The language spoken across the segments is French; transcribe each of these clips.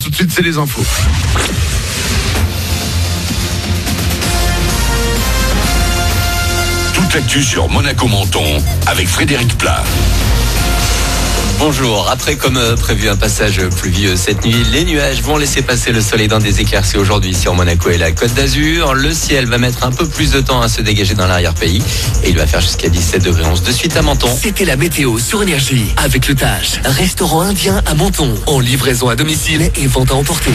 Tout de suite, c'est les infos. Toute l'actu sur Monaco Menton avec Frédéric Plat. Bonjour, après comme prévu un passage pluvieux cette nuit, les nuages vont laisser passer le soleil dans des éclaircies aujourd'hui sur Monaco et la Côte d'Azur. Le ciel va mettre un peu plus de temps à se dégager dans l'arrière-pays et il va faire jusqu'à 17 degrés 11 de suite à Menton. C'était la météo sur Énergie avec le Tage, restaurant indien à Menton, en livraison à domicile et vente à emporter.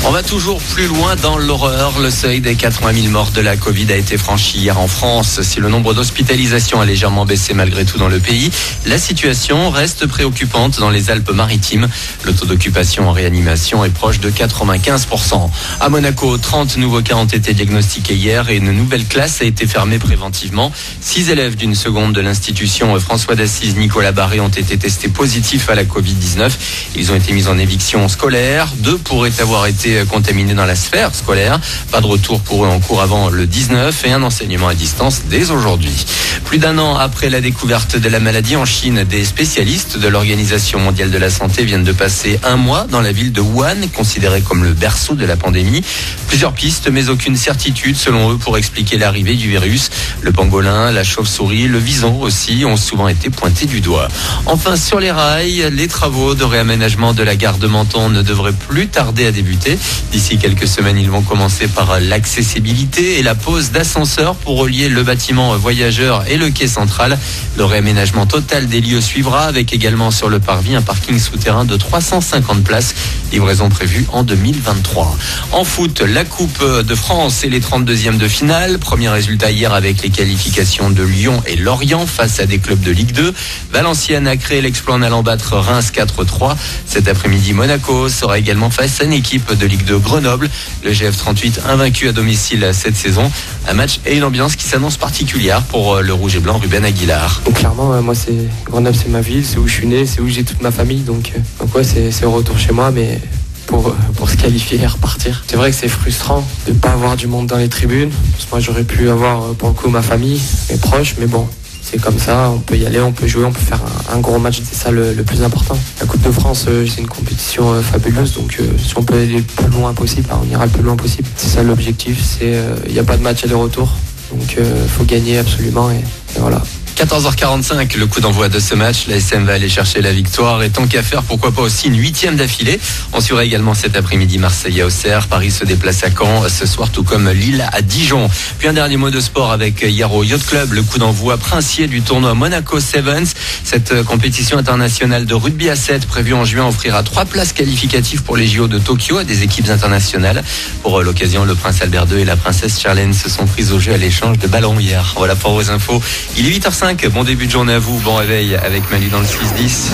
On va toujours plus loin dans l'horreur. Le seuil des 80 000 morts de la Covid a été franchi hier en France. Si le nombre d'hospitalisations a légèrement baissé malgré tout dans le pays, la situation reste préoccupante dans les Alpes-Maritimes. Le taux d'occupation en réanimation est proche de 95%. À Monaco, 30 nouveaux cas ont été diagnostiqués hier et une nouvelle classe a été fermée préventivement. 6 élèves d'une seconde de l'institution François d'Assise Nicolas Barré ont été testés positifs à la Covid-19. Ils ont été mis en éviction scolaire. 2 pourraient avoir été contaminés dans la sphère scolaire. Pas de retour pour eux en cours avant le 19 et un enseignement à distance dès aujourd'hui. Plus d'un an après la découverte de la maladie en Chine, des spécialistes de l'Organisation mondiale de la santé viennent de passer un mois dans la ville de Wuhan, considérée comme le berceau de la pandémie. Plusieurs pistes, mais aucune certitude selon eux pour expliquer l'arrivée du virus. Le pangolin, la chauve-souris, le vison aussi ont souvent été pointés du doigt. Enfin, sur les rails, les travaux de réaménagement de la gare de Menton ne devraient plus tarder à débuter. D'ici quelques semaines, ils vont commencer par l'accessibilité et la pose d'ascenseurs pour relier le bâtiment voyageurs et le quai central. Le réaménagement total des lieux suivra avec également sur le parvis un parking souterrain de 350 places. Livraison prévue en 2023. En foot, la Coupe de France et les 32e de finale. Premier résultat hier avec les qualifications de Lyon et Lorient face à des clubs de Ligue 2. Valenciennes a créé l'exploit en allant battre Reims 4-3. Cet après-midi, Monaco sera également face à une équipe de Ligue 2 Grenoble. Le GF38 invaincu à domicile cette saison. Un match et une ambiance qui s'annonce particulière pour le rouge et blanc Ruben Aguilar. Donc clairement, moi c'est Grenoble, c'est ma ville, c'est où je suis né, c'est où j'ai toute ma famille. Donc ouais, c'est au retour chez moi, mais pour se qualifier et repartir. C'est vrai que c'est frustrant de ne pas avoir du monde dans les tribunes. Parce que moi j'aurais pu avoir pour le coup ma famille, mes proches, mais bon. C'est comme ça, on peut y aller, on peut jouer, on peut faire un gros match, c'est ça le plus important. La Coupe de France, c'est une compétition fabuleuse, donc si on peut aller le plus loin possible, on ira le plus loin possible. C'est ça l'objectif, il n'y a pas de match aller-retour, donc il faut gagner absolument et voilà. 14h45, le coup d'envoi de ce match. La SM va aller chercher la victoire et tant qu'à faire, pourquoi pas aussi une 8e d'affilée. On suivra également cet après-midi Marseille à Auxerre. Paris se déplace à Caen ce soir, tout comme Lille à Dijon. Puis un dernier mot de sport avec Yarrow Yacht Club, le coup d'envoi princier du tournoi Monaco Sevens. Cette compétition internationale de rugby à 7 prévue en juin offrira 3 places qualificatives pour les JO de Tokyo à des équipes internationales. Pour l'occasion, le prince Albert II et la princesse Charlène se sont pris au jeu à l'échange de ballons hier. Voilà pour vos infos. Il est 8h05. Bon début de journée à vous, bon réveil avec Manu dans le 6-10.